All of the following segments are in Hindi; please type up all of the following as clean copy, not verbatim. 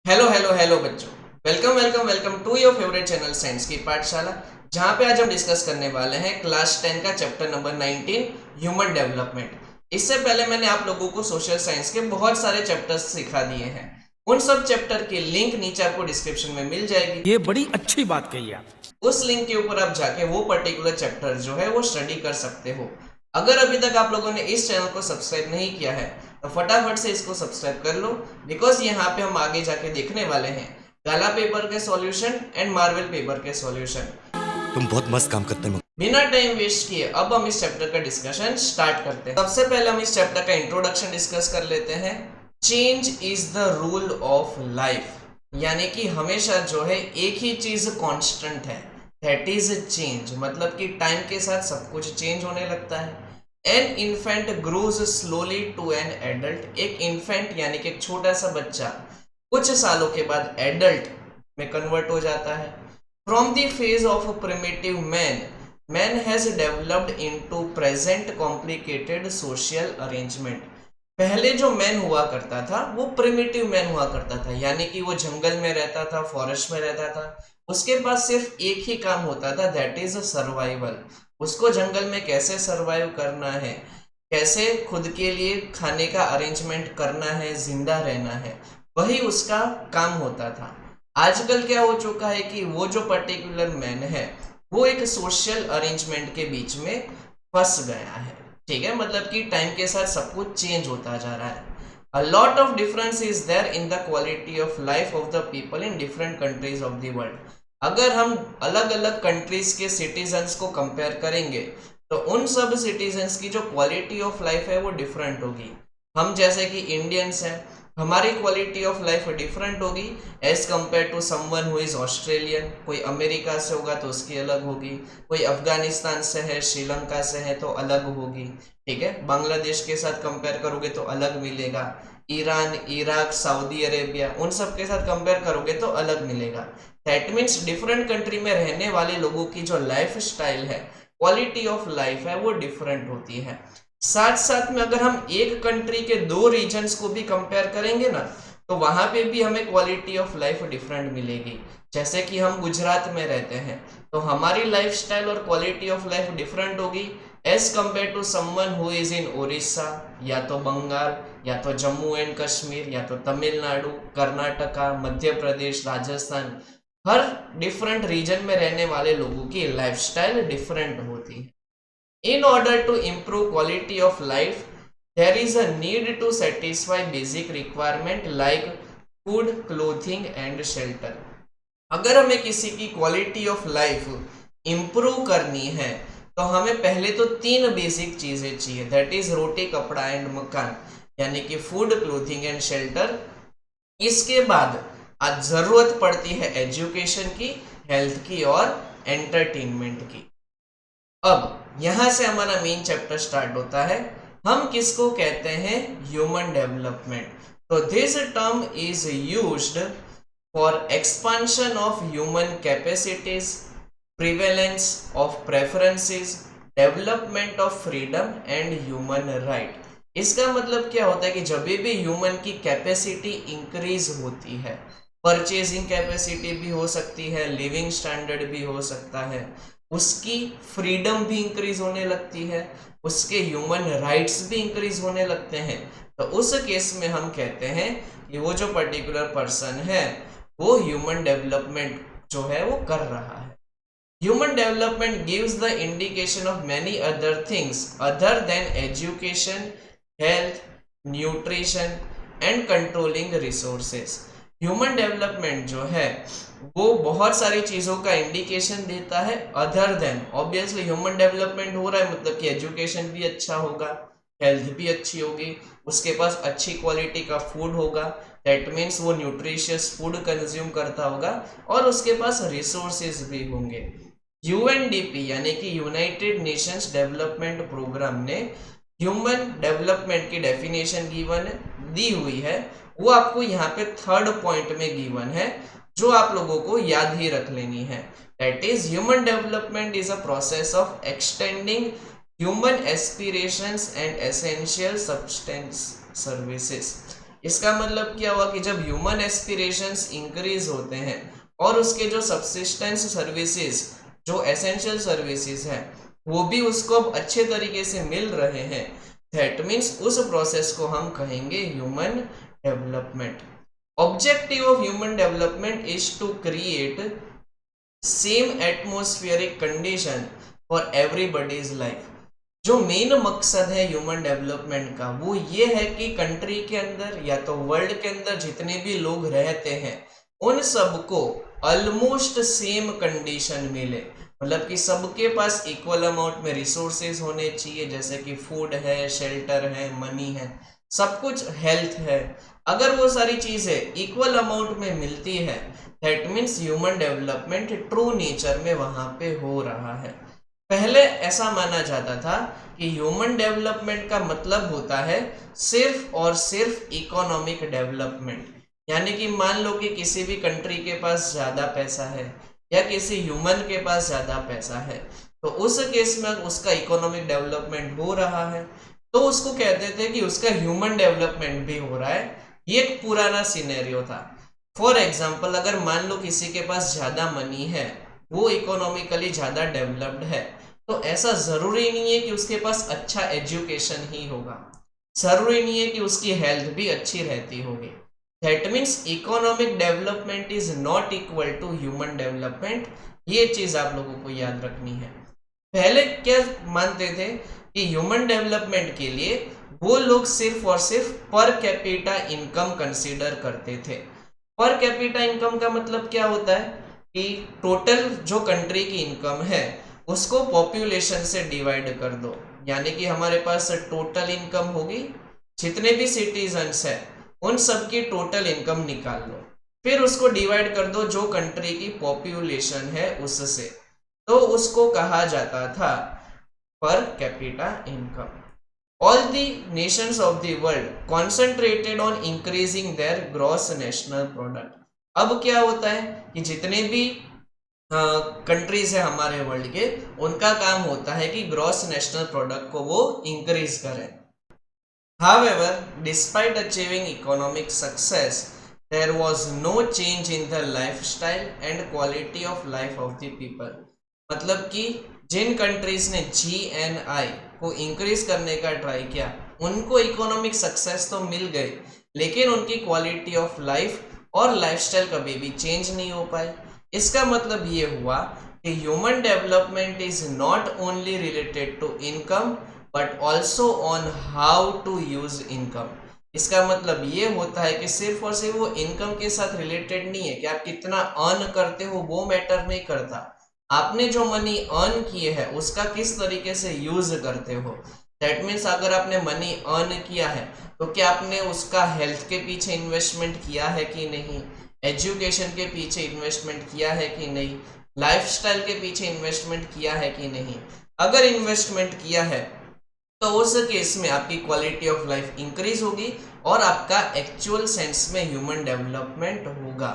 हेलो हेलो हेलो बच्चों। Welcome welcome welcome to your favourite channel science की पाठशाला। जहां पे आज हम डिस्कस करने वाले हैं क्लास 10 का चैप्टर नंबर 19 ह्यूमन डेवलपमेंट। इससे पहले मैंने आप लोगों को सोशल साइंस के बहुत सारे चैप्टर्स सिखा दिए हैं। उन सब चैप्टर की लिंक नीचे आपको डिस्क्रिप्शन में मिल जाएगी। ये बड़ी अच्छी बात कही आप। उस लिंक के ऊपर आप जाके वो पर्टिकुलर चैप्टर जो है वो स्टडी कर सकते हो। अगर अभी तक आप लोगों ने इस चैनल को सब्सक्राइब नहीं किया है तो फटाफट से इसको सब्सक्राइब कर लो, बिकॉज यहाँ पे हम आगे जाके देखने वाले हैं गाला पेपर के सॉल्यूशन एंड मार्वल पेपर के सॉल्यूशन। तुम बहुत मस्त काम करते हो। बिना टाइम वेस्ट किए अब हम इस चैप्टर का डिस्कशन स्टार्ट करते हैं। सबसे पहले हम इस चैप्टर का इंट्रोडक्शन डिस्कस कर लेते हैं। Change is the rule of life, यानी कि हमेशा जो है एक ही चीज कांस्टेंट है, दैट इज चेंज। मतलब कि टाइम के साथ सब कुछ चेंज होने लगता है। An infant grows slowly to an adult. एक इन्फेंट यानी कि एक छोटा सा बच्चा कुछ सालों के बाद एडल्ट में कन्वर्ट हो जाता है। From the phase of primitive man, man has developed into present complicated social arrangement. पहले जो मैन हुआ करता था वो प्रिमिटिव मैन हुआ करता था, यानी कि वो जंगल में रहता था, फॉरेस्ट में रहता था। उसके पास सिर्फ एक ही काम होता था, दैट इज सर्वाइवल। उसको जंगल में कैसे सर्वाइव करना है, कैसे खुद के लिए खाने का अरेंजमेंट करना है, जिंदा रहना है, वही उसका काम होता था। आजकल क्या हो चुका है कि वो जो पर्टिकुलर मैन है वो एक सोशल अरेंजमेंट के बीच में फंस गया है। ठीक है, मतलब कि टाइम के साथ सब कुछ चेंज होता जा रहा है। A lot of difference is there in the quality of life of the people in different countries of the world. अगर हम अलग अलग कंट्रीज के सिटीजन्स को कंपेयर करेंगे तो उन सब सिटीजन्स की जो क्वालिटी ऑफ लाइफ है वो डिफरेंट होगी। हम जैसे कि इंडियंस हैं, हमारी क्वालिटी ऑफ लाइफ डिफरेंट होगी as compared to someone who is Australian. कोई अमेरिका से होगा तो उसकी अलग होगी, कोई अफगानिस्तान से है, श्रीलंका से है तो अलग होगी। ठीक है, बांग्लादेश के साथ कंपेयर करोगे तो अलग मिलेगा, ईरान, इराक, सऊदी अरेबिया, उन सब के साथ कंपेयर करोगे तो अलग मिलेगा। दैट मीन्स डिफरेंट कंट्री में रहने वाले लोगों की जो लाइफ स्टाइल है, क्वालिटी ऑफ लाइफ है, वो डिफरेंट होती है। साथ साथ में अगर हम एक कंट्री के दो रीजन्स को भी कंपेयर करेंगे ना तो वहां पे भी हमें क्वालिटी ऑफ लाइफ डिफरेंट मिलेगी। जैसे कि हम गुजरात में रहते हैं तो हमारी लाइफ स्टाइल और क्वालिटी ऑफ लाइफ डिफरेंट होगी as compared to someone who is in Orissa, या तो बंगाल, या तो जम्मू एंड कश्मीर, या तो तमिलनाडु, कर्नाटका, मध्य प्रदेश, राजस्थान। हर डिफरेंट रीजन में रहने वाले लोगों की लाइफस्टाइल डिफरेंट होती है। In order to improve quality of life, there is a need to satisfy basic requirement like food, clothing and shelter. अगर हमें किसी की क्वालिटी ऑफ लाइफ इंप्रूव करनी है तो हमें पहले तो तीन बेसिक चीजें चाहिए, दैट इज रोटी, कपड़ा एंड मकान, यानी कि फूड, क्लोथिंग एंड शेल्टर। इसके बाद आज जरूरत पड़ती है एजुकेशन की, हेल्थ की और एंटरटेनमेंट की। अब यहां से हमारा मेन चैप्टर स्टार्ट होता है। हम किसको कहते हैं? Human development. तो this term is used for expansion of human capacities, prevalence of preferences, development of freedom and human right. इसका मतलब क्या होता है कि जब भी ह्यूमन की कैपेसिटी इंक्रीज होती है, परचेजिंग कैपेसिटी भी हो सकती है, लिविंग स्टैंडर्ड भी हो सकता है, उसकी फ्रीडम भी इंक्रीज होने लगती है, उसके ह्यूमन राइट्स भी इंक्रीज होने लगते हैं, तो उस केस में हम कहते हैं कि वो जो पर्टिकुलर पर्सन है वो ह्यूमन डेवलपमेंट जो है वो कर रहा है। Human development gives the indication of many other things other than education, health, nutrition and controlling resources. Human development जो है वो बहुत सारी चीज़ों का इंडिकेशन देता है other than. Obviously human development हो रहा है मतलब कि एजुकेशन भी अच्छा होगा, हेल्थ भी अच्छी होगी, उसके पास अच्छी क्वालिटी का फूड होगा, दैट मीन्स वो न्यूट्रिशियस फूड कंज्यूम करता होगा, और उसके पास रिसोर्सेज भी होंगे। यूएनडीपी यानी कि यूनाइटेड नेशंस डेवलपमेंट प्रोग्राम ने ह्यूमन डेवलपमेंट की डेफिनेशन गिवन दी हुई है, वो आपको यहाँ पे थर्ड पॉइंट में गिवन है, जो आप लोगों को याद ही रख लेनी है। That is human development is a process of extending human aspirations and essential substance services. इसका मतलब क्या हुआ कि जब ह्यूमन एस्पिरेशंस इंक्रीज होते हैं और उसके जो सब्सिस्टेंस सर्विसेज, जो एसेंशियल सर्विसेज हैं, वो भी उसको अब अच्छे तरीके से मिल रहे हैं, दैट मीन्स उस प्रोसेस को हम कहेंगे human development. Objective of human development is to create same atmospheric condition for everybody's life. जो मेन मकसद है ह्यूमन डेवलपमेंट का वो ये है कि कंट्री के अंदर या तो वर्ल्ड के अंदर जितने भी लोग रहते हैं उन सबको ऑलमोस्ट सेम कंडीशन मिले, मतलब कि सबके पास इक्वल अमाउंट में रिसोर्सेज होने चाहिए, जैसे कि फूड है, शेल्टर है, मनी है, सब कुछ, हेल्थ है। अगर वो सारी चीजें इक्वल अमाउंट में मिलती है that means human development true nature में वहां पे हो रहा है। पहले ऐसा माना जाता था कि ह्यूमन डेवलपमेंट का मतलब होता है सिर्फ और सिर्फ इकोनॉमिक डेवलपमेंट, यानी कि मान लो कि किसी भी कंट्री के पास ज्यादा पैसा है या किसी ह्यूमन के पास ज्यादा पैसा है, तो उस केस में उसका इकोनॉमिक डेवलपमेंट हो रहा है तो उसको कहते थे कि उसका ह्यूमन डेवलपमेंट भी हो रहा है। ये एक पुराना सिनेरियो था। फॉर एग्जाम्पल, अगर मान लो किसी के पास ज्यादा मनी है, वो इकोनॉमिकली ज्यादा डेवलप्ड है, तो ऐसा जरूरी नहीं है कि उसके पास अच्छा एजुकेशन ही होगा, जरूरी नहीं है कि उसकी हेल्थ भी अच्छी रहती होगी। That means economic development is not equal to human development. ये चीज आप लोगों को याद रखनी है। पहले क्या मानते थे कि ह्यूमन डेवलपमेंट के लिए वो लोग सिर्फ और सिर्फ पर कैपिटा इनकम कंसीडर करते थे। पर कैपिटा इनकम का मतलब क्या होता है कि टोटल जो कंट्री की इनकम है उसको पॉपुलेशन से डिवाइड कर दो, यानी कि हमारे पास टोटल इनकम होगी, जितने भी सिटीजन्स हैं उन सबकी टोटल इनकम निकाल लो, फिर उसको डिवाइड कर दो जो कंट्री की पॉपुलेशन है उससे, तो उसको कहा जाता था per capita income. All the nations of the world concentrated on increasing their gross national product। अब क्या होता है कि जितने भी कंट्रीज है हमारे वर्ल्ड के, उनका काम होता है कि ग्रॉस नेशनल प्रोडक्ट को वो इंक्रीज करें। However, despite achieving economic success, there was no change in the lifestyle and quality of life of the people। मतलब कि जिन कंट्रीज ने GNI को इंक्रीज करने का ट्राई किया उनको इकोनॉमिक सक्सेस तो मिल गई, लेकिन उनकी क्वालिटी ऑफ लाइफ और लाइफस्टाइल कभी भी चेंज नहीं हो पाए। इसका मतलब ये हुआ कि human development is not only related to income but also on how to use income. इसका मतलब ये होता है कि सिर्फ और सिर्फ वो इनकम के साथ रिलेटेड नहीं है कि आप कितना अर्न करते हो, वो मैटर नहीं करता, आपने जो मनी अर्न किए है उसका किस तरीके से यूज करते हो। दैट मीन्स अगर आपने मनी अर्न किया है तो क्या आपने उसका हेल्थ के पीछे इन्वेस्टमेंट किया है कि नहीं, एजुकेशन के पीछे इन्वेस्टमेंट किया है कि नहीं, लाइफस्टाइल के पीछे इन्वेस्टमेंट किया है कि नहीं। अगर इन्वेस्टमेंट किया है तो उस केस में आपकी क्वालिटी ऑफ लाइफ इंक्रीज होगी और आपका एक्चुअल सेंस में ह्यूमन डेवलपमेंट होगा।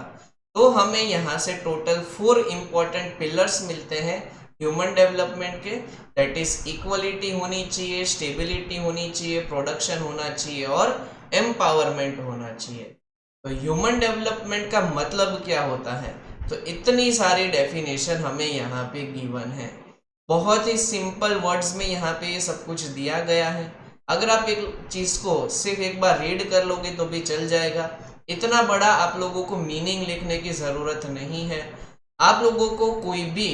तो हमें यहाँ से टोटल 4 इंपॉर्टेंट पिलर्स मिलते हैं ह्यूमन डेवलपमेंट के, दैट इज इक्वलिटी होनी चाहिए, स्टेबिलिटी होनी चाहिए, प्रोडक्शन होना चाहिए और एम्पावरमेंट होना चाहिए। तो ह्यूमन डेवलपमेंट का मतलब क्या होता है, तो इतनी सारी डेफिनेशन हमें यहाँ पे गिवन है, बहुत ही सिंपल वर्ड्स में यहाँ पे ये सब कुछ दिया गया है। अगर आप एक चीज को सिर्फ एक बार रीड कर लोगे तो भी चल जाएगा, इतना बड़ा आप लोगों को मीनिंग लिखने की जरूरत नहीं है। आप लोगों को कोई भी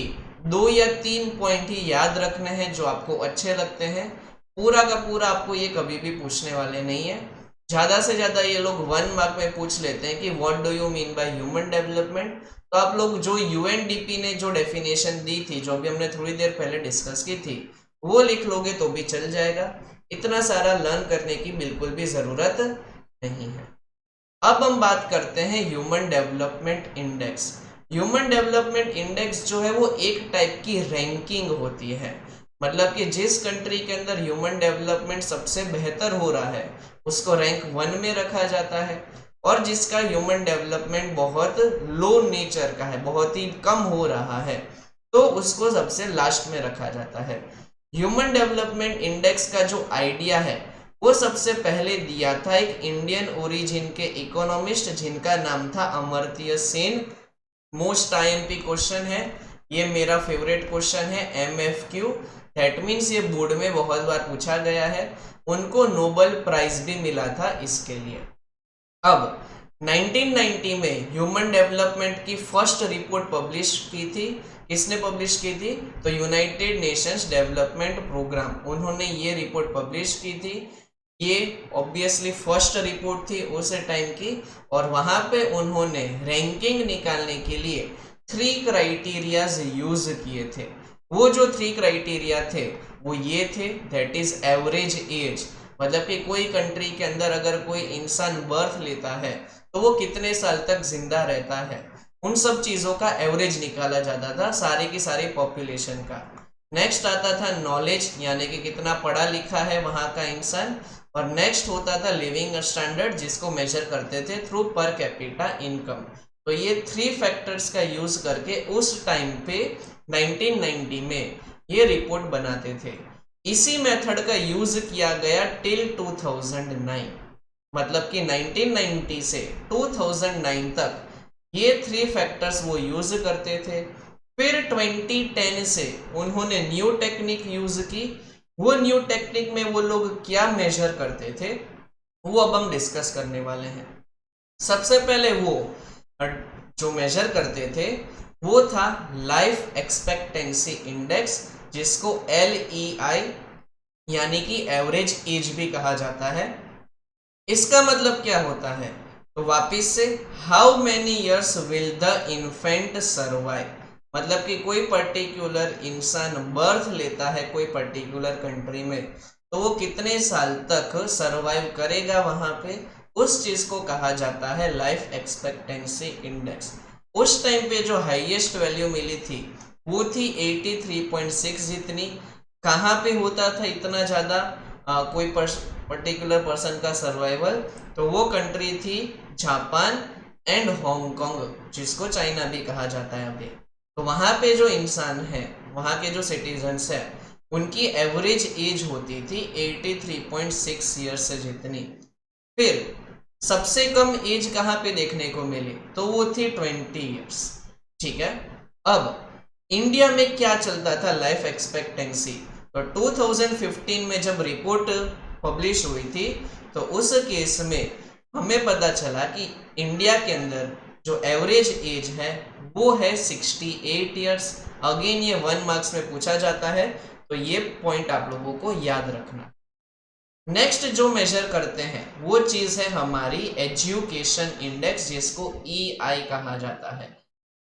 2 या 3 पॉइंट ही याद रखने हैं जो आपको अच्छे लगते हैं, पूरा का पूरा आपको ये कभी भी पूछने वाले नहीं है। ज्यादा से ज्यादा ये लोग 1 मार्क में पूछ लेते हैं कि what do you mean by human development. तो आप लोग जो UNDP ने जो डेफिनेशन दी थी, जो भी हमने थोड़ी देर पहले डिस्कस की थी, वो लिख लोगे तो भी चल जाएगा, इतना सारा लर्न करने की बिल्कुल भी जरूरत नहीं है। अब हम बात करते हैं human development index. Human development index जो है वो एक टाइप की रैंकिंग होती है, मतलब कि जिस कंट्री के अंदर ह्यूमन डेवलपमेंट सबसे बेहतर हो रहा है उसको रैंक 1 में रखा जाता है, और जिसका ह्यूमन डेवलपमेंट बहुत लो नेचर का है, बहुत ही कम हो रहा है, तो उसको सबसे लास्ट में रखा जाता है। ह्यूमन डेवलपमेंट इंडेक्स का जो आइडिया है वो सबसे पहले दिया था एक इंडियन ओरिजिन के इकोनॉमिस्ट जिनका नाम था Amartya Sen. Most IMP question है, ये मेरा फेवरेट क्वेश्चन है, एमएफक्यू, दैट मीन्स ये बोर्ड में बहुत बार पूछा गया है। उनको नोबेल प्राइज भी मिला था इसके लिए। अब 1990 में ह्यूमन डेवलपमेंट की फर्स्ट रिपोर्ट पब्लिश की थी। किसने पब्लिश की थी? तो यूनाइटेड नेशंस डेवलपमेंट प्रोग्राम, उन्होंने ये रिपोर्ट पब्लिश की थी। ये ऑब्वियसली फर्स्ट रिपोर्ट थी उस टाइम की, और वहां पे उन्होंने रैंकिंग निकालने के लिए 3 क्राइटेरियाज यूज किए थे। वो जो 3 क्राइटेरिया थे वो ये थे, दैट इज एवरेज एज, मतलब कि कोई कंट्री के अंदर अगर कोई इंसान बर्थ लेता है तो वो कितने साल तक जिंदा रहता है, उन सब चीजों का एवरेज निकाला जाता था, सारी की सारी पॉपुलेशन का। नेक्स्ट आता था नॉलेज, यानी कि कितना पढ़ा लिखा है वहां का इंसान, और नेक्स्ट होता था लिविंग स्टैंडर्ड, जिसको मेजर करते थे थ्रू पर कैपिटा इनकम। तो ये 3 फैक्टर्स का यूज करके उस टाइम पे 1990 में ये रिपोर्ट बनाते थे। इसी मेथड का यूज किया गया टिल 2009, मतलब कि 1990 से 2009 तक ये 3 फैक्टर्स वो यूज करते थे। फिर 2010 से उन्होंने न्यू टेक्निक यूज की। वो न्यू टेक्निक में वो लोग क्या मेजर करते थे वो अब हम डिस्कस करने वाले हैं। सबसे पहले वो जो मेजर करते थे वो था लाइफ एक्सपेक्टेंसी इंडेक्स, जिसको LEI यानी कि एवरेज एज भी कहा जाता है। इसका मतलब क्या होता है? तो वापिस से, how many years will the infant survive, मतलब कि कोई पर्टिकुलर इंसान बर्थ लेता है कोई पर्टिकुलर कंट्री में, तो वो कितने साल तक सर्वाइव करेगा वहां पे, उस चीज को कहा जाता है लाइफ एक्सपेक्टेंसी इंडेक्स। उस टाइम पे जो हाईएस्ट वैल्यू मिली थी वो थी 83.6 जितनी। कहाँ पे होता था इतना ज्यादा कोई पर्टिकुलर पर्सन का सर्वाइवल? तो वो कंट्री थी जापान एंड हांगकांग, जिसको चाइना भी कहा जाता है अभी। तो वहां पे जो इंसान है, वहां के जो सिटीजन्स है, उनकी एवरेज एज होती थी 83.6 ईयर्स से जितनी। फिर सबसे कम एज कहाँ पे देखने को मिली? तो वो थी 20 ईयर्स। ठीक है, अब इंडिया में क्या चलता था लाइफ एक्सपेक्टेंसी? तो 2015 में जब रिपोर्ट पब्लिश हुई थी तो उस केस में हमें पता चला कि इंडिया के अंदर जो एवरेज एज है वो है 68 ईयर्स। अगेन ये 1 मार्क्स में पूछा जाता है, तो ये पॉइंट आप लोगों को याद रखना। नेक्स्ट जो मेजर करते हैं वो चीज है हमारी एजुकेशन इंडेक्स, जिसको EI कहा जाता है।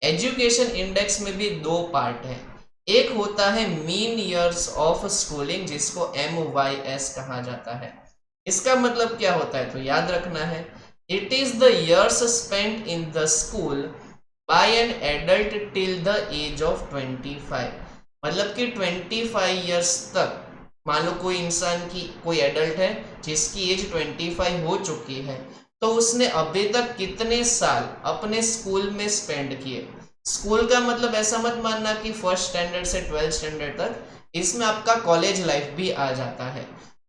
एजुकेशन इंडेक्स में भी 2 पार्ट है। एक होता है मीन ईयर्स ऑफ स्कूलिंग, जिसको MYS कहा जाता है। इसका मतलब क्या होता है? तो याद रखना है, it is the years spent in the school by an adult till the age of 25, मतलब कि 25 ईयर्स तक। मान लो कोई इंसान की, कोई एडल्ट है जिसकी एज 25 हो चुकी है, तो उसने अभी तक कितने साल अपने स्कूल में स्पेंड किए। स्कूल का मतलब ऐसा मत मानना कि फर्स्ट स्टैंडर्ड से 12th स्टैंडर्ड तक, इसमें आपका कॉलेज लाइफ भी आ जाता है।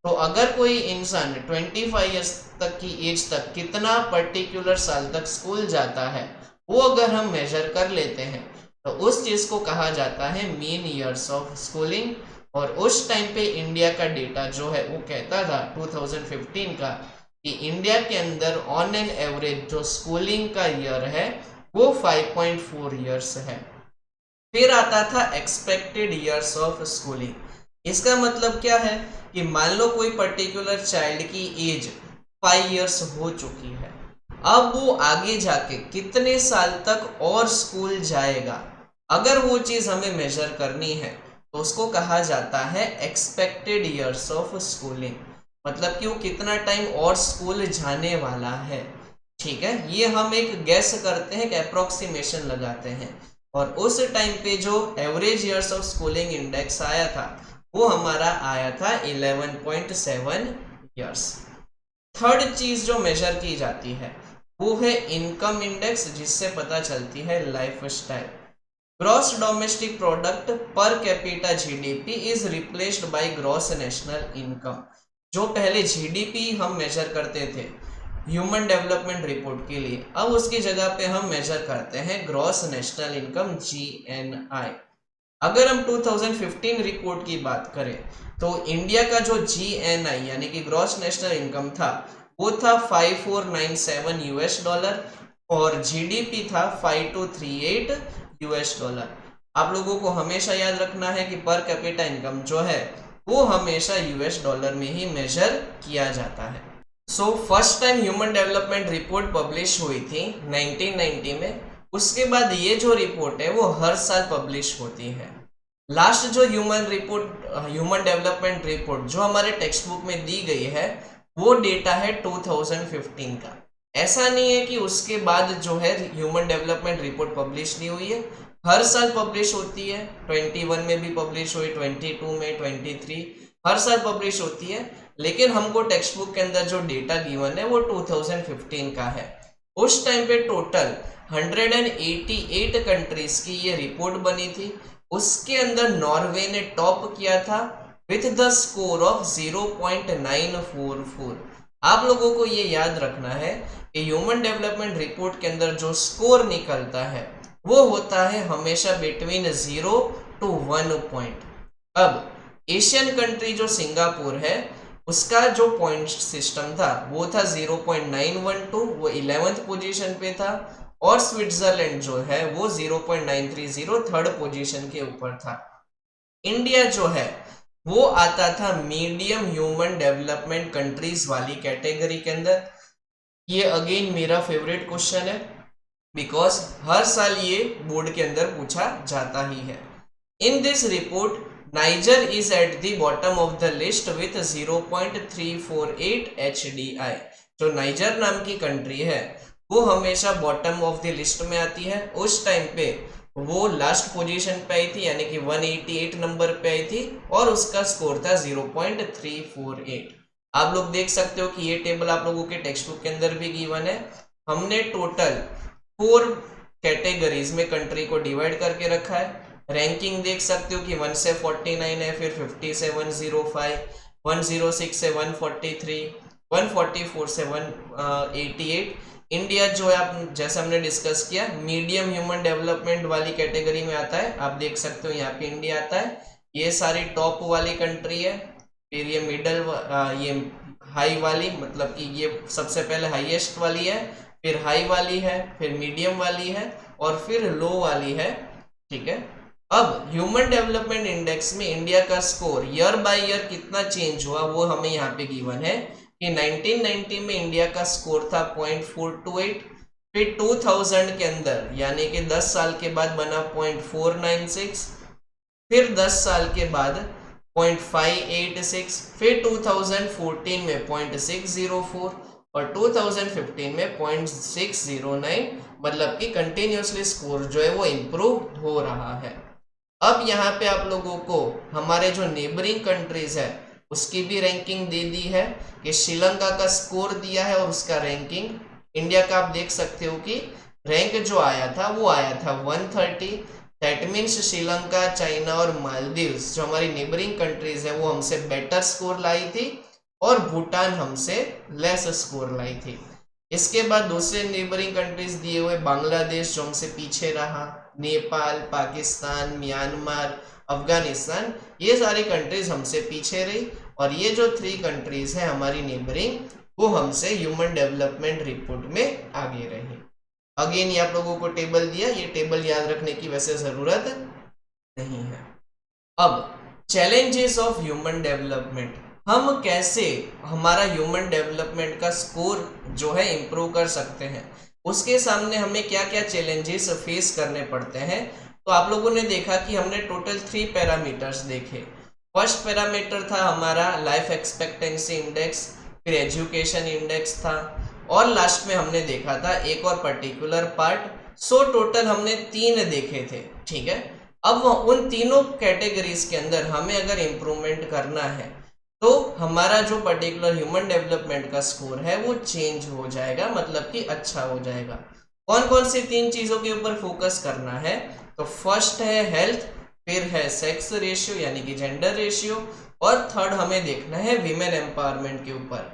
तो अगर कोई इंसान 25 ईयर्स तक की एज तक कितना पर्टिकुलर साल तक स्कूल जाता है, वो अगर हम मेजर कर लेते हैं तो उस चीज को कहा जाता है मीन ईयर्स ऑफ स्कूलिंग। और उस टाइम पे इंडिया का डेटा जो है वो कहता था 2015 का कि इंडिया के अंदर ऑन एन एवरेज जो स्कूलिंग का ईयर है वो 5.4 ईयर्स है। फिर आता था एक्सपेक्टेड ईयर्स ऑफ स्कूलिंग। इसका मतलब क्या है कि मान लो कोई पर्टिकुलर चाइल्ड की एज 5 ईयर्स हो चुकी है, अब वो आगे जाके कितने साल तक और स्कूल जाएगा, अगर वो चीज हमें मेजर करनी है तो उसको कहा जाता है एक्सपेक्टेड ईयर्स ऑफ स्कूलिंग, मतलब कि वो कितना टाइम और स्कूल जाने वाला है। ठीक है, ये हम एक गैस करते हैं, एक अप्रोक्सीमेशन लगाते हैं। और उस टाइम पे जो average years of schooling index आया था वो हमारा आया था 11.7 ईयर्स। थर्ड चीज जो मेजर की जाती है वो है इनकम इंडेक्स, जिससे पता चलती है life style. Gross domestic product per capita GDP is replaced by gross national income. जो पहले जीडीपी हम मेजर करते थे ह्यूमन डेवलपमेंट रिपोर्ट के लिए, अब उसकी जगह पे हम मेजर करते हैं ग्रॉस नेशनल इनकम GNI। अगर हम 2015 रिपोर्ट की बात करें तो इंडिया का जो GNI यानी कि ग्रॉस नेशनल इनकम था वो था 5497 यूएस डॉलर और जीडीपी था 5238 यूएस डॉलर। आप लोगों को हमेशा याद रखना है कि पर कैपिटा इनकम जो है वो हमेशा यूएस डॉलर में ही मेजर किया जाता है। So first time human development report publish हुई थी 1990 में। उसके बाद ये जो रिपोर्ट है वो हर साल पब्लिश होती है। लास्ट जो ह्यूमन डेवलपमेंट रिपोर्ट जो हमारे टेक्स्ट बुक में दी गई है वो डेटा है 2015 का। ऐसा नहीं है कि उसके बाद जो है ह्यूमन डेवलपमेंट रिपोर्ट पब्लिश नहीं हुई है, हर साल पब्लिश होती है। 21 में भी पब्लिश हुई, 22 में, 23 हर साल पब्लिश होती है। लेकिन हमको टेक्स्ट बुक के अंदर जो डेटा गिवन है वो 2015 का है। उस टाइम पे टोटल 188 कंट्रीज की ये रिपोर्ट बनी थी। उसके अंदर नॉर्वे ने टॉप किया था विथ द स्कोर ऑफ 0.944। आप लोगों को ये याद रखना है कि ह्यूमन डेवलपमेंट रिपोर्ट के अंदर जो स्कोर निकलता है वो होता है हमेशा बिटवीन 0 to 1 पॉइंट। अब एशियन कंट्री जो सिंगापुर है उसका जो पॉइंट सिस्टम था वो था 0.912, वो 11th पोजीशन पे था। और स्विट्जरलैंड जो है वो 0.930 थर्ड पोजीशन के ऊपर था। इंडिया जो है वो आता था मीडियम ह्यूमन डेवलपमेंट कंट्रीज वाली कैटेगरी के अंदर। ये अगेन मेरा फेवरेट क्वेश्चन है बिकॉज हर साल ये बोर्ड के अंदर पूछा जाता ही है। In this report niger is at the bottom of the list with 0.348 HDI। जो नाइजर नाम की कंट्री है वो हमेशा बॉटम ऑफ द लिस्ट में आती है। उस टाइम पे वो लास्ट पोजीशन पे आई थी यानी कि 188 नंबर पे आई थी और उसका स्कोर था 0.348। आप लोग देख सकते हो कि ये टेबल आप लोगों के टेक्स्ट बुक के अंदर भी गिवन है। हमने टोटल 4 कैटेगरीज में कंट्री को डिवाइड करके रखा है। रैंकिंग देख सकते हो कि 1 से 49 है, फिर 5705, 106 से 143, 144 से 188। इंडिया जो है आप जैसे हमने डिस्कस किया मीडियम ह्यूमन डेवलपमेंट वाली कैटेगरी में आता है। आप देख सकते हो यहाँ पे इंडिया आता है। ये सारी टॉप वाली कंट्री है, फिर ये मिडल, ये हाई वाली मतलब कि ये सबसे पहले हाईएस्ट वाली है, फिर हाई वाली है, फिर मीडियम वाली है और फिर लो वाली है। ठीक है। अब ह्यूमन डेवलपमेंट इंडेक्स में इंडिया का स्कोर ईयर बाय ईयर कितना चेंज हुआ वो हमें यहाँ पे गिवन है कि 1990 में इंडिया का स्कोर था 0.428, फिर 2000 के अंदर यानी कि 10 साल के बाद बना 0.496, फिर 10 साल के बाद 0.586, फिर 2014 में 0.604 और 2015 में 0.609, मतलब कि कंटिन्यूसली स्कोर जो है वो इम्प्रूव हो रहा है। अब यहाँ पे आप लोगों को हमारे जो नेबरिंग कंट्रीज है उसकी भी रैंकिंग दे दी है कि श्रीलंका का स्कोर दिया है और उसका रैंकिंग। इंडिया का आप देख सकते हो कि रैंक जो आया था वो आया था 130। दैट मीन्स श्रीलंका, चाइना और मालदीव्स जो हमारी नेबरिंग कंट्रीज है वो हमसे बेटर स्कोर लाई थी और भूटान हमसे लेस स्कोर लाई थी। इसके बाद दूसरे नेबरिंग कंट्रीज दिए हुए बांग्लादेश जो हमसे पीछे रहा, नेपाल, पाकिस्तान, म्यांमार, अफगानिस्तान, ये सारी कंट्रीज हमसे पीछे रही और ये जो 3 कंट्रीज है हमारी नेबरिंग वो हमसे ह्यूमन डेवलपमेंट रिपोर्ट में आगे रही। अगेन ये आप लोगों को टेबल दिया, ये टेबल याद रखने की वैसे जरूरत नहीं है। अब चैलेंजेस ऑफ ह्यूमन डेवलपमेंट, हम कैसे हमारा ह्यूमन डेवलपमेंट का स्कोर जो है इम्प्रूव कर सकते हैं, उसके सामने हमें क्या क्या चैलेंजेस फेस करने पड़ते हैं। तो आप लोगों ने देखा कि हमने टोटल 3 पैरामीटर्स देखे। फर्स्ट पैरामीटर था हमारा लाइफ एक्सपेक्टेंसी इंडेक्स, फिर एजुकेशन इंडेक्स था और लास्ट में हमने देखा था एक और पर्टिकुलर पार्ट। सो टोटल हमने 3 देखे थे। ठीक है। अब उन तीनों कैटेगरीज के अंदर हमें अगर इम्प्रूवमेंट करना है तो हमारा जो पर्टिकुलर ह्यूमन डेवलपमेंट का स्कोर है वो चेंज हो जाएगा, मतलब कि अच्छा हो जाएगा। कौन कौन सी 3 चीजों के ऊपर फोकस करना है? तो फर्स्ट है हेल्थ, फिर है सेक्स रेशियो यानी कि जेंडर रेशियो और थर्ड हमें देखना है विमेन एम्पावरमेंट के ऊपर।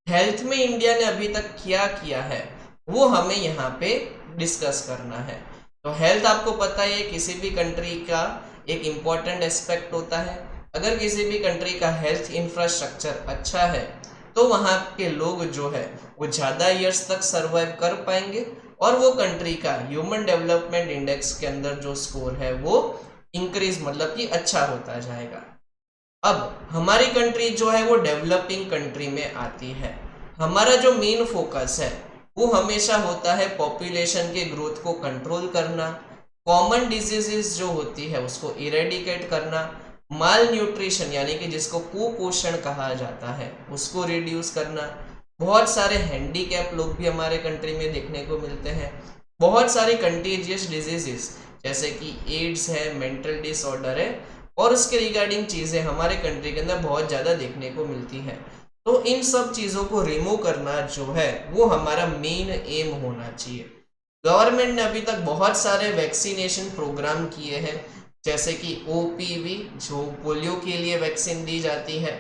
हेल्थ में इंडिया ने अभी तक क्या किया है वो हमें यहाँ पे डिस्कस करना है। तो हेल्थ आपको पता है किसी भी कंट्री का एक इम्पॉर्टेंट एस्पेक्ट होता है। अगर किसी भी कंट्री का हेल्थ इंफ्रास्ट्रक्चर अच्छा है तो वहाँ के लोग जो है वो ज़्यादा ईयर्स तक सर्वाइव कर पाएंगे और वो कंट्री का ह्यूमन डेवलपमेंट इंडेक्स के अंदर जो स्कोर है वो इंक्रीज मतलब कि अच्छा होता जाएगा। अब हमारी कंट्री जो है वो डेवलपिंग कंट्री में आती है। हमारा जो मेन फोकस है वो हमेशा होता है पॉपुलेशन के ग्रोथ को कंट्रोल करना, कॉमन डिजीजेस जो होती है उसको इरेडिकेट करना, माल न्यूट्रिशन यानी कि जिसको कुपोषण कहा जाता है उसको रिड्यूस करना। बहुत सारे हैंडीकैप लोग भी हमारे कंट्री में देखने को मिलते हैं। बहुत सारी कंटेजियस डिजीजेस जैसे कि एड्स है, मेंटल डिसऑर्डर है और उसके रिगार्डिंग चीज़ें हमारे कंट्री के अंदर बहुत ज़्यादा देखने को मिलती हैं। तो इन सब चीज़ों को रिमूव करना जो है वो हमारा मेन एम होना चाहिए। गवर्नमेंट ने अभी तक बहुत सारे वैक्सीनेशन प्रोग्राम किए हैं, जैसे कि ओपीवी जो पोलियो के लिए वैक्सीन दी जाती है,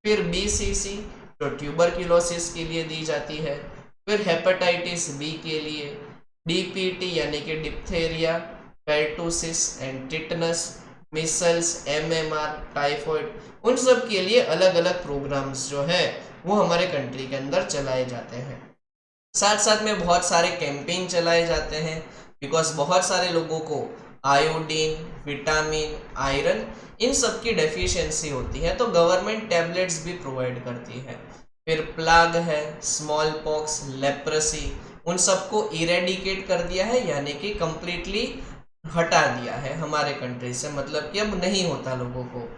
फिर बीसीसी जो ट्यूबरक्लोसिस के लिए दी जाती है, फिर हेपेटाइटिस बी के लिए, डीपीटी यानी कि diphtheria, pertussis and tetanus, measles, MMR, typhoid, उन सब के लिए अलग अलग प्रोग्राम्स जो है वो हमारे कंट्री के अंदर चलाए जाते हैं। साथ साथ में बहुत सारे कैंपेन चलाए जाते हैं बिकॉज बहुत सारे लोगों को आयोडीन, विटामिन, आयरन इन सब की डेफिशिएंसी होती है तो गवर्नमेंट टैबलेट्स भी प्रोवाइड करती है। फिर प्लाग है, स्मॉल पॉक्स, लेप्रेसी, उन सबको इरेडिकेट कर दिया है यानी कि कंप्लीटली हटा दिया है हमारे कंट्री से, मतलब कि अब नहीं होता लोगों को।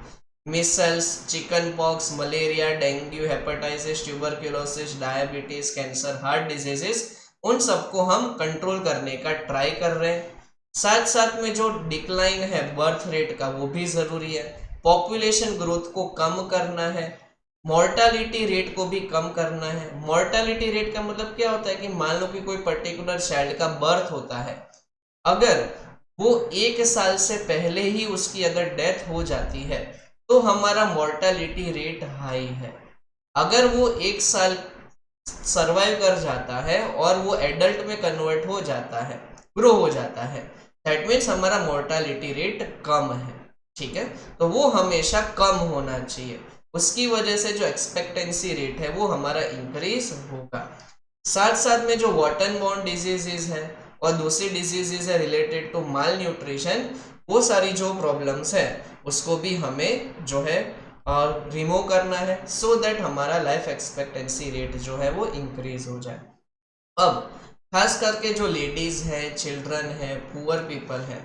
Micelles, chicken pox, malaria, dengue, hepatitis, tuberculosis, diabetes, cancer, heart diseases, उन सबको हम कंट्रोल करने का ट्राई कर रहे हैं। साथ साथ में जो डिक्लाइन है बर्थ रेट का वो भी ज़रूरी है। पॉपुलेशन ग्रोथ को कम करना है, मॉर्टालिटी रेट को भी कम करना है। मॉर्टालिटी रेट का मतलब क्या होता है कि मान लो कि कोई पर्टिकुलर चाइल्ड का बर्थ होता है, अगर वो 1 साल से पहले ही उसकी अगर डेथ हो जाती है तो हमारा मॉर्टालिटी रेट हाई है। अगर वो 1 साल सर्वाइव कर जाता है और वो एडल्ट में कन्वर्ट हो जाता है, ग्रो हो जाता है, दैट मीन्स हमारा मॉर्टालिटी रेट कम है। ठीक है, तो वो हमेशा कम होना चाहिए, उसकी वजह से जो एक्सपेक्टेंसी रेट है वो हमारा इंक्रीज होगा। साथ साथ में जो वाटर बॉर्न डिजीजेज है और दूसरी डिजीजेज है रिलेटेड टू माल न्यूट्रिशन, वो सारी जो प्रॉब्लम्स है उसको भी हमें जो है रिमूव करना है सो दैट हमारा लाइफ एक्सपेक्टेंसी रेट जो है वो इंक्रीज हो जाए। अब खास करके जो लेडीज है, चिल्ड्रन है, पुअर पीपल है,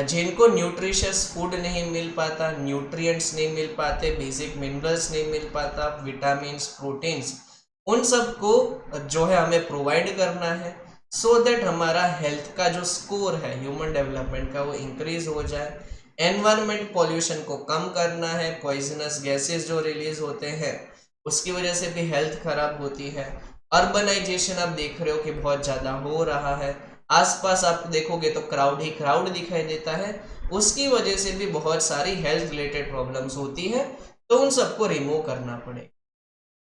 जिनको न्यूट्रिशियस फूड नहीं मिल पाता, न्यूट्रिएंट्स नहीं मिल पाते, बेसिक मिनरल्स नहीं मिल पाता, विटामिन्स, प्रोटीन्स, उन सबको जो है हमें प्रोवाइड करना है सो दैट हमारा हेल्थ का जो स्कोर है ह्यूमन डेवलपमेंट का वो इंक्रीज हो जाए। एनवायरमेंट पॉल्यूशन को कम करना है, पॉइजनस गैसेस जो रिलीज होते हैं उसकी वजह से भी हेल्थ खराब होती है। अर्बनाइजेशन आप देख रहे हो कि बहुत ज़्यादा हो रहा है, आसपास आप देखोगे तो क्राउड ही क्राउड दिखाई देता है, उसकी वजह से भी बहुत सारी हेल्थ रिलेटेड प्रॉब्लम्स होती है, तो उन सबको रिमूव करना पड़ेगा।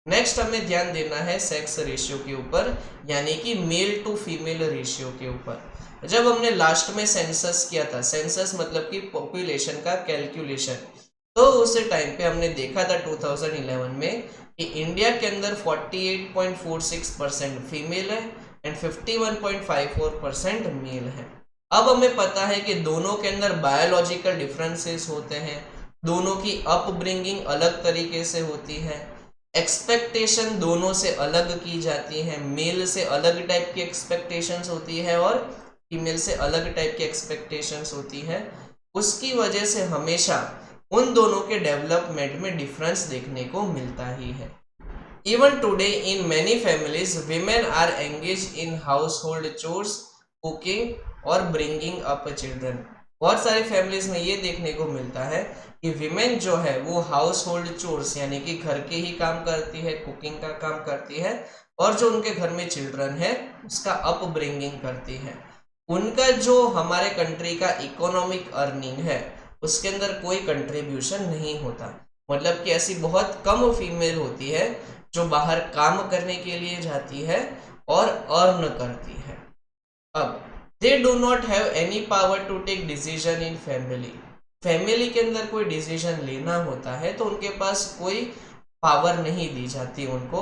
नेक्स्ट हमें ध्यान देना है सेक्स रेशियो के ऊपर, यानी कि मेल टू फीमेल रेशियो के ऊपर। जब हमने लास्ट में सेंसस किया था, सेंसस मतलब कि पॉपुलेशन का कैलकुलेशन, तो उस टाइम पे हमने देखा था 2011 में कि इंडिया के अंदर 48.46% फीमेल है एंड 51.54% मेल है। अब हमें पता है कि दोनों के अंदर बायोलॉजिकल डिफरेंसेस होते हैं, दोनों की अपब्रिंगिंग अलग तरीके से होती है, एक्सपेक्टेशन दोनों से अलग की जाती है, मेल से अलग टाइप की एक्सपेक्टेशंस होती है और फीमेल से अलग टाइप की एक्सपेक्टेशंस होती है। उसकी वजह से हमेशा उन दोनों के डेवलपमेंट में डिफरेंस देखने को मिलता ही है। Even today in many families women are engage in household chores, cooking और ब्रिंगिंग अप चिल्ड्रन। बहुत सारी फैमिलीज में ये देखने को मिलता है कि विमेन जो है वो हाउस होल्ड चोर्स यानी कि घर के ही काम करती है, कुकिंग का काम करती है और जो उनके घर में चिल्ड्रन है उसका अप ब्रिंगिंग करती है। उनका जो हमारे कंट्री का इकोनॉमिक अर्निंग है उसके अंदर कोई कंट्रीब्यूशन नहीं होता। मतलब कि ऐसी बहुत कम फीमेल होती है जो बाहर काम करने के लिए जाती है और अर्न करती है। अब they do not have any power to take decision in family. Family के अंदर कोई डिसीजन लेना होता है तो उनके पास कोई पावर नहीं दी जाती उनको।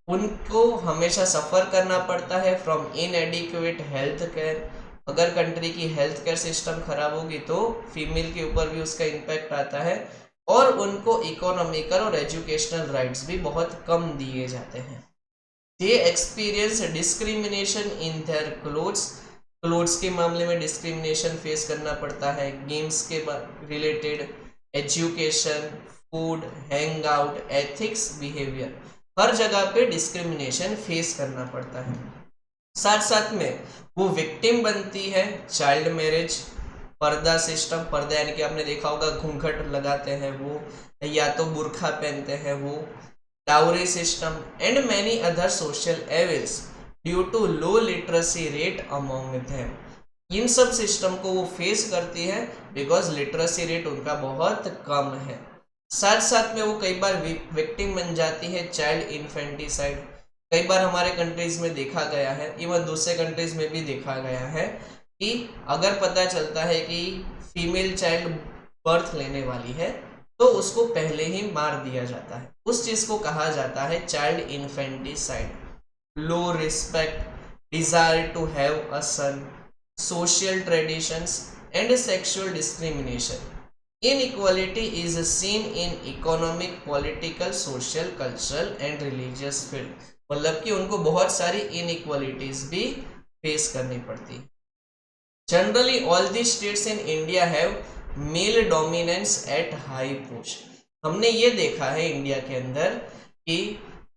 उनको हमेशा सफ़र करना पड़ता है फ्रॉम इनएडिक्वेट हेल्थ केयर। अगर कंट्री की हेल्थ केयर सिस्टम खराब होगी तो फीमेल के ऊपर भी उसका इम्पैक्ट आता है, और उनको इकोनॉमिकल और एजुकेशनल राइट्स भी बहुत कम दिए जाते हैं। They experience discrimination in their clothes के मामले में डिस्क्रिमिनेशन फेस करना पड़ता है, गेम्स के related, education, food, hang out, ethics, behaviour, हर जगह पे डिस्क्रिमिनेशन फेस करना पड़ता है। साथ साथ में वो विक्टिम बनती है चाइल्ड मैरिज, पर्दा सिस्टम, पर्दा यानी कि आपने देखा होगा घूंघट लगाते हैं वो, या तो बुरखा पहनते हैं वो, dowry system and many other social evils due to low literacy rate among them. इन सब सिस्टम को वो फेस करती है बिकॉज लिटरेसी रेट उनका बहुत कम है। साथ साथ में वो कई बार विक्टिम बन जाती है चाइल्ड इन्फेंटिसाइड। कई बार हमारे कंट्रीज में देखा गया है, इवन दूसरे कंट्रीज में भी देखा गया है कि अगर पता चलता है कि फीमेल चाइल्ड बर्थ लेने वाली है तो उसको पहले ही मार दिया जाता है। उस चीज को कहा जाता है child infanticide. Low respect, desire to have a son, social traditions and sexual discrimination. Inequality is seen in economic, political, social, cultural and religious field. मतलब कि उनको बहुत सारी inequalities भी फेस करनी पड़ती है। Generally, all the states in India have male dominance at high post. हमने ये देखा है इंडिया के अंदर कि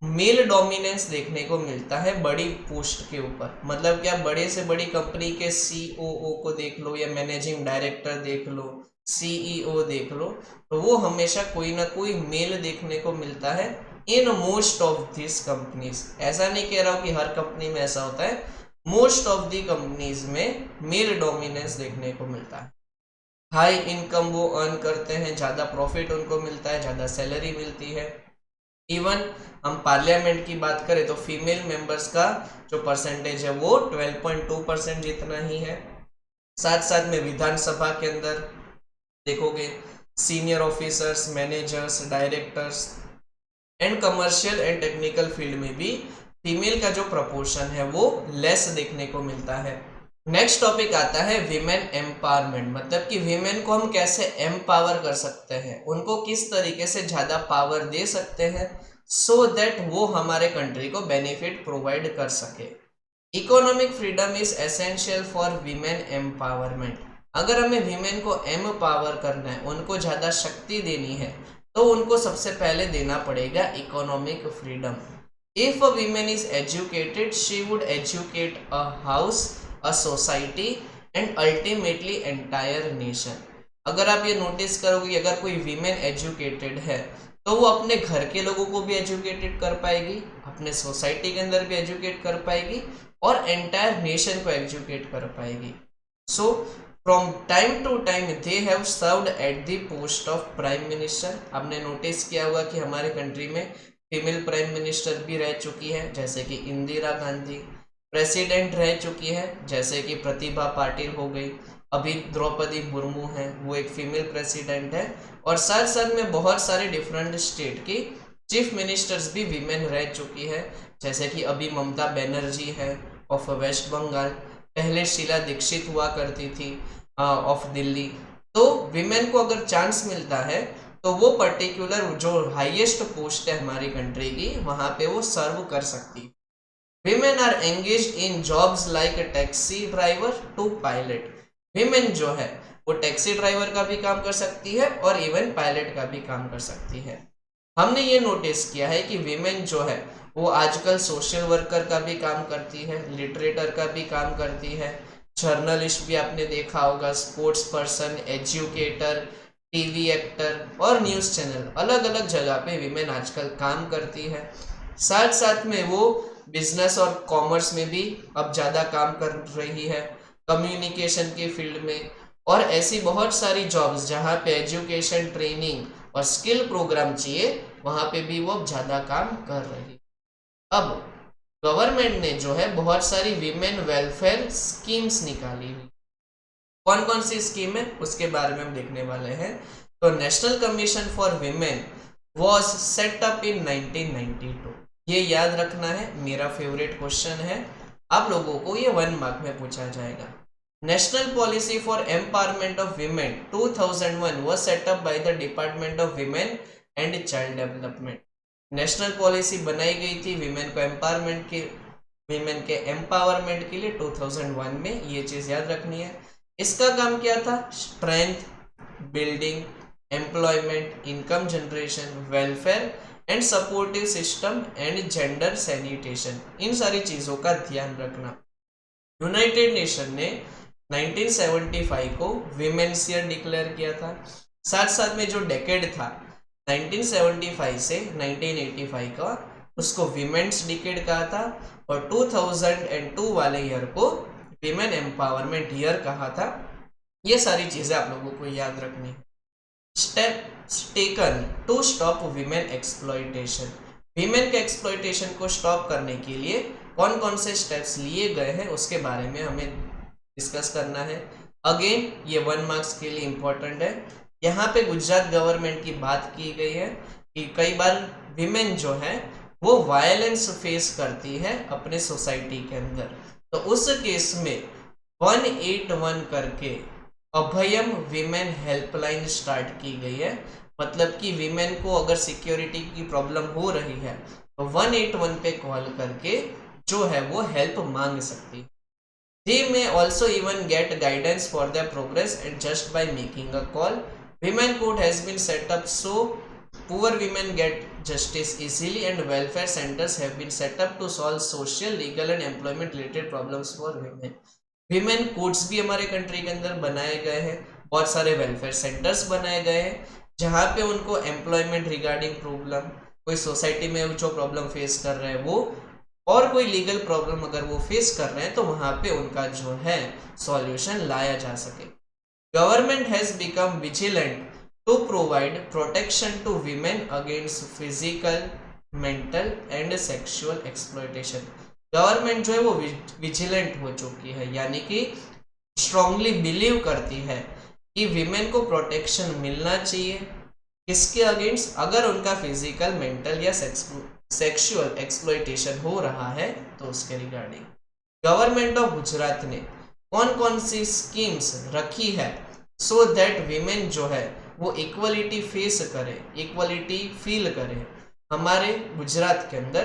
मेल डोमिनेंस देखने को मिलता है बड़ी पोस्ट के ऊपर। मतलब क्या, बड़े से बड़ी कंपनी के सीओओ को देख लो या मैनेजिंग डायरेक्टर देख लो, सीईओ देख लो, तो वो हमेशा कोई ना कोई मेल देखने को मिलता है in most of this companies. ऐसा नहीं कह रहा हूँ कि हर कंपनी में ऐसा होता है, मोस्ट ऑफ दी कंपनीज में मेल डोमिनेंस देखने को मिलता है। हाई इनकम वो अर्न करते हैं, ज़्यादा प्रॉफिट उनको मिलता है, ज़्यादा सैलरी मिलती है। इवन हम पार्लियामेंट की बात करें तो फीमेल मेंबर्स का जो परसेंटेज है वो 12.2% जितना ही है। साथ साथ में विधानसभा के अंदर देखोगे senior officers, managers, directors and commercial and technical field में भी फीमेल का जो प्रपोर्शन है वो लेस देखने को मिलता है। नेक्स्ट टॉपिक आता है विमेन एम्पावरमेंट। मतलब कि विमेन को हम कैसे एम्पावर कर सकते हैं, उनको किस तरीके से ज़्यादा पावर दे सकते हैं सो दैट वो हमारे कंट्री को बेनिफिट प्रोवाइड कर सके। Economic freedom is essential for women empowerment. अगर हमें विमेन को एम्पावर करना है, उनको ज़्यादा शक्ति देनी है, तो उनको सबसे पहले देना पड़ेगा economic freedom. If a women is educated she would educate a house, a society and ultimately entire nation. अगर आप ये नोटिस करोगे कि अगर कोई वीमेन एजुकेटेड है तो वो अपने घर के लोगों को भी एजुकेटेड कर पाएगी, अपने सोसाइटी के अंदर भी एजुकेट कर पाएगी और एंटायर नेशन को एजुकेट कर पाएगी। So from time to time they have served at the post of prime minister. आपने नोटिस किया होगा कि हमारे कंट्री में फीमेल प्राइम मिनिस्टर भी रह चुकी है, जैसे कि इंदिरा गांधी। प्रेसिडेंट रह चुकी है, जैसे कि प्रतिभा पाटिल हो गई। अभी द्रौपदी मुर्मू हैं, वो एक फीमेल प्रेसिडेंट है। और साथ साथ में बहुत सारे डिफरेंट स्टेट की चीफ मिनिस्टर्स भी वीमेन रह चुकी है, जैसे कि अभी ममता बनर्जी है ऑफ वेस्ट बंगाल, पहले शीला दीक्षित हुआ करती थी ऑफ दिल्ली। तो वीमेन को अगर चांस मिलता है तो वो पर्टिकुलर जो हाईएस्ट पोस्ट है हमारी कंट्री की, वहाँ पे वो सर्व कर सकती है। Women are engaged in jobs like a taxi driver to pilot. Women जो है वो टैक्सी ड्राइवर का भी काम कर सकती है और इवन पायलट का भी काम कर सकती है। हमने ये नोटिस किया है कि विमेन जो है वो आजकल सोशल वर्कर का भी काम करती है, लिटरेटर का भी काम करती है, जर्नलिस्ट भी आपने देखा होगा, sports person, educator, TV actor और न्यूज़ चैनल, अलग अलग जगह पे विमेन आजकल काम करती है। साथ साथ में वो बिजनेस और कॉमर्स में भी अब ज़्यादा काम कर रही है, कम्युनिकेशन की फील्ड में, और ऐसी बहुत सारी जॉब्स जहाँ पे एजुकेशन, ट्रेनिंग और स्किल प्रोग्राम चाहिए, वहां पे भी वो अब ज्यादा काम कर रही है। अब गवर्नमेंट ने जो है बहुत सारी विमेन वेलफेयर स्कीम्स निकाली हुई। कौन कौन सी स्कीम है उसके बारे में हम देखने वाले हैं। तो national commission for women was set up in 1992। ये याद रखना है, मेरा फेवरेट क्वेश्चन है, आप लोगों को ये 1 मार्क में पूछा जाएगा। National policy for empowerment of women 2001 was set up by the department of women and child development. National policy बनाई गई थी विमेन को एम्पावरमेंट के विमेन के एम्पावरमेंट के लिए 2001 में, ये चीज याद रखनी है। इसका काम क्या था, strength building, employment, income generation, welfare and supportive system and gender sanitation, इन सारी चीजों का ध्यान रखना। यूनाइटेड नेशन ने 1975 को विमेन्स ईयर डिक्लेयर किया था। साथ साथ में जो डेकेड था 1975 से 1985 का, उसको विमेन्स डिकेड कहा था, और 2002 वाले ईयर को विमेन एम्पावरमेंट ईयर कहा था। ये सारी चीजें आप लोगों को याद रखनी है। Steps taken to stop women exploitation, women के एक्सप्लॉयटेशन को स्टॉप करने के लिए कौन कौन से स्टेप्स लिए गए हैं उसके बारे में हमें डिस्कस करना है। अगेन ये 1 मार्क्स के लिए इंपॉर्टेंट है। यहाँ पे गुजरात गवर्नमेंट की बात की गई है कि कई बार विमेन जो है वो वायलेंस फेस करती है अपने सोसाइटी के अंदर, तो उस केस में 181 करके अभयम विमेन हेल्पलाइन स्टार्ट की गई है। मतलब कि विमेन को अगर सिक्योरिटी की प्रॉब्लम हो रही है तो 181 पे कॉल करके जो है वो हेल्प मांग सकती है। They may also even get guidance for their progress and just by making a call. Women court has been set up so poor women get justice easily and welfare centers have been set up to solve social, legal and employment related problems for women. Women courts भी हमारे कंट्री के अंदर बनाए गए हैं, बहुत सारे वेलफेयर सेंटर्स बनाए गए हैं जहाँ पे उनको एम्प्लॉयमेंट रिगार्डिंग प्रॉब्लम, कोई सोसाइटी में जो प्रॉब्लम फेस कर रहे हैं वो, और कोई लीगल प्रॉब्लम अगर वो फेस कर रहे हैं तो वहां पे उनका जो है सॉल्यूशन लाया जा सके। Government has become vigilant to provide protection to women against physical, mental and sexual exploitation. Government जो है वो विजिलेंट हो चुकी है, यानी कि स्ट्रांगली बिलीव करती है कि वीमेन को प्रोटेक्शन मिलना चाहिए। किसके अगेंस्ट, अगर उनका फिजिकल, मेंटल या सेक्सुअल एक्सप्लॉयटेशन हो रहा है तो उसके रिगार्डिंग। गवर्नमेंट ऑफ गुजरात ने कौन कौन सी स्कीम्स रखी है सो दैट विमेन जो है वो इक्वलिटी फेस करे, इक्वलिटी फील करे हमारे गुजरात के अंदर,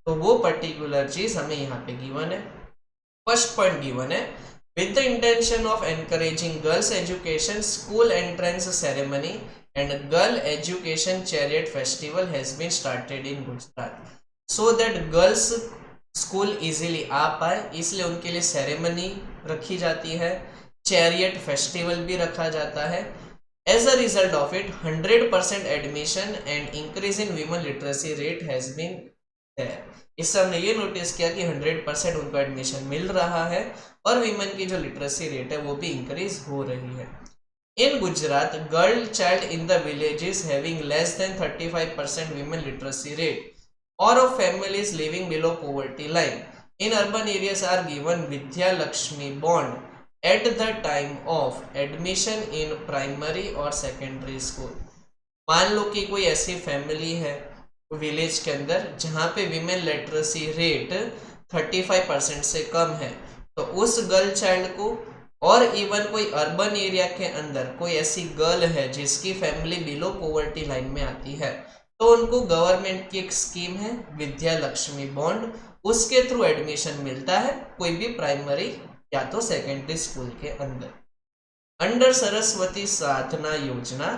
तो वो पर्टिकुलर चीज हमें यहाँ पे गिवन है। फर्स्ट पॉइंट गिवन है, with the intention of encouraging girls education, school entrance ceremony and girl education chariot festival has been started in Gujarat so that girls school easily आ पाए, इसलिए उनके लिए सेरेमनी रखी जाती है, चैरियट फेस्टिवल भी रखा जाता है। As a result of it, 100% admission and increase in women literacy rate has been there. इससे हमने ये नोटिस किया कि 100% उनको एडमिशन मिल रहा है और वीमेन की जो लिटरेसी रेट है वो भी इंक्रीज हो रही है। In Gujarat, girl child in the villages having less than 35% women literacy rate और of families living below poverty line in urban areas are given Vidya Lakshmi bond at the time of admission in primary और सेकेंडरी स्कूल। मान लो कि कोई ऐसी फैमिली है विलेज के अंदर जहाँ पे विमेन लिटरेसी रेट 35% से कम है, तो उस गर्ल चाइल्ड को, और इवन कोई अर्बन एरिया के अंदर कोई ऐसी गर्ल है जिसकी फैमिली बिलो पॉवर्टी लाइन में आती है, तो उनको गवर्नमेंट की एक स्कीम है विद्या लक्ष्मी बॉन्ड, उसके थ्रू एडमिशन मिलता है कोई भी प्राइमरी या तो सेकेंडरी स्कूल के अंदर। अंडर सरस्वती साधना योजना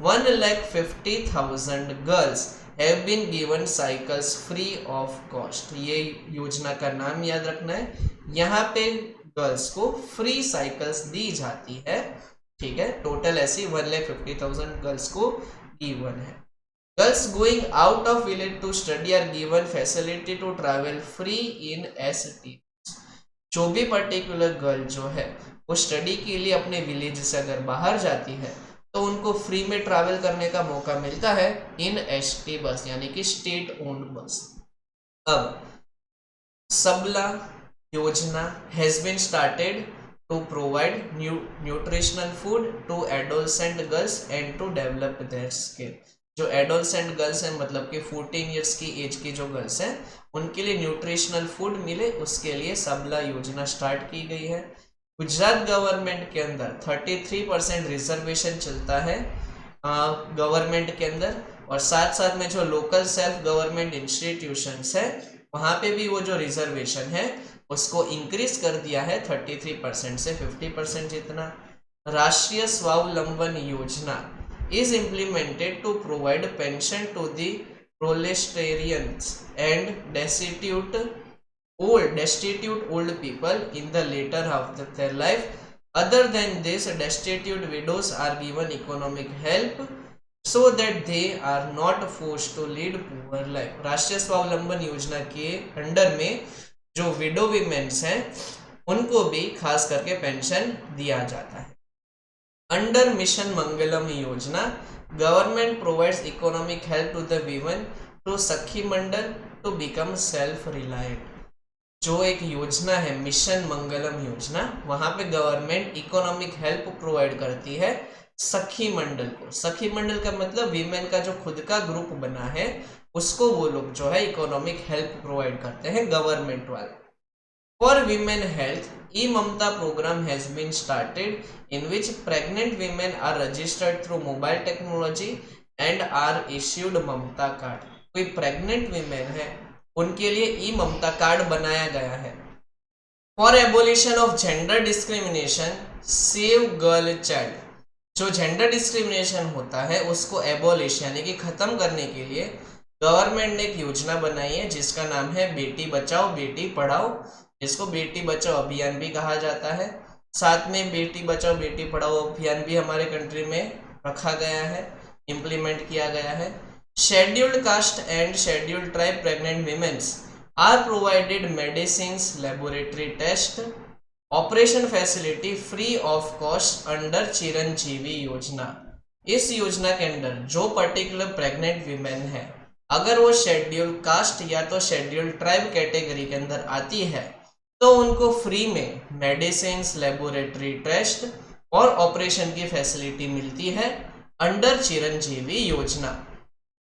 1,50,000 girls have been given cycles free of cost। ये योजना का नाम याद रखना है, यहाँ पे गर्ल्स को फ्री साइकिल्स दी जाती है, ठीक है। टोटल ऐसी 1,50,000 गर्ल्स को गिवन है। Girls going out of village to study are given facility to travel free in ST. जो भी पर्टिकुलर गर्ल जो है वो स्टडी के लिए अपने विलेज से अगर बाहर जाती है तो उनको फ्री में ट्रैवल करने का मौका मिलता है इन एसटी बस यानी कि स्टेट ओन्ड बस। अब सबला योजना has been started to provide nutritional food to adolescent girls and to develop their skill. जो एडोलसेंट गर्ल्स हैं मतलब कि 14 इयर्स की एज की जो गर्ल्स हैं उनके लिए न्यूट्रिशनल फूड मिले उसके लिए सबला योजना स्टार्ट की गई है। गुजरात गवर्नमेंट के अंदर 33% रिजर्वेशन चलता है गवर्नमेंट के अंदर, और साथ साथ में जो लोकल सेल्फ गवर्नमेंट इंस्टीट्यूशंस है वहाँ पे भी वो जो रिजर्वेशन है उसको इंक्रीज कर दिया है 33% से 50% जितना। राष्ट्रीय स्वावलंबन योजना is implemented to provide pension to the proletarians and destitute old people in the later half of their life. Other than this, destitute widows are given economic help so that they are not forced to lead poor life. राष्ट्रीय स्वावलंबन योजना के अंडर में जो विडो वीमेन्स हैं उनको भी खास करके पेंशन दिया जाता है। अंडर मिशन मंगलम योजना government provides economic help to the women to Sakhi Mandal to become self reliant. जो एक योजना है मिशन मंगलम योजना, वहां पे गवर्नमेंट इकोनॉमिक हेल्प प्रोवाइड करती है सखी मंडल को। सखी मंडल का मतलब वीमेन का जो खुद का ग्रुप बना है उसको वो लोग जो है इकोनॉमिक हेल्प प्रोवाइड करते हैं गवर्नमेंट वाले। For women health, e-Mamta program has been started in which pregnant women are registered through mobile technology and are issued Mamta card. कोई pregnant women है उनके लिए e-Mamta कार्ड बनाया गया है। For abolition of gender discrimination, save girl child. जो जेंडर डिस्क्रिमिनेशन होता है उसको एबोलिश यानी कि खत्म करने के लिए गवर्नमेंट ने एक योजना बनाई है जिसका नाम है बेटी बचाओ बेटी पढ़ाओ, इसको बेटी बचाओ अभियान भी कहा जाता है। साथ में बेटी बचाओ बेटी पढ़ाओ अभियान भी हमारे कंट्री में रखा गया है, इम्प्लीमेंट किया गया है। Scheduled caste and scheduled tribe pregnant womens are provided medicines laboratory test operation facility free of cost under Chiranjeevi योजना। इस योजना के अंदर जो पर्टिकुलर प्रेग्नेंट वीमेन है अगर वो शेड्यूल कास्ट या तो शेड्यूल ट्राइब कैटेगरी के अंदर आती है तो उनको फ्री में मेडिसिन्स लेबोरेटरी टेस्ट और ऑपरेशन की फैसिलिटी मिलती है अंडर चिरंजीवी योजना।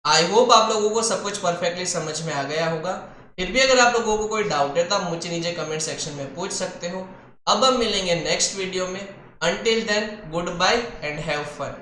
आई होप आप लोगों को सब कुछ परफेक्टली समझ में आ गया होगा। फिर भी अगर आप लोगों को कोई डाउट है तो आप मुझे नीचे कमेंट सेक्शन में पूछ सकते हो। अब हम मिलेंगे नेक्स्ट वीडियो में। Until then goodbye and have fun.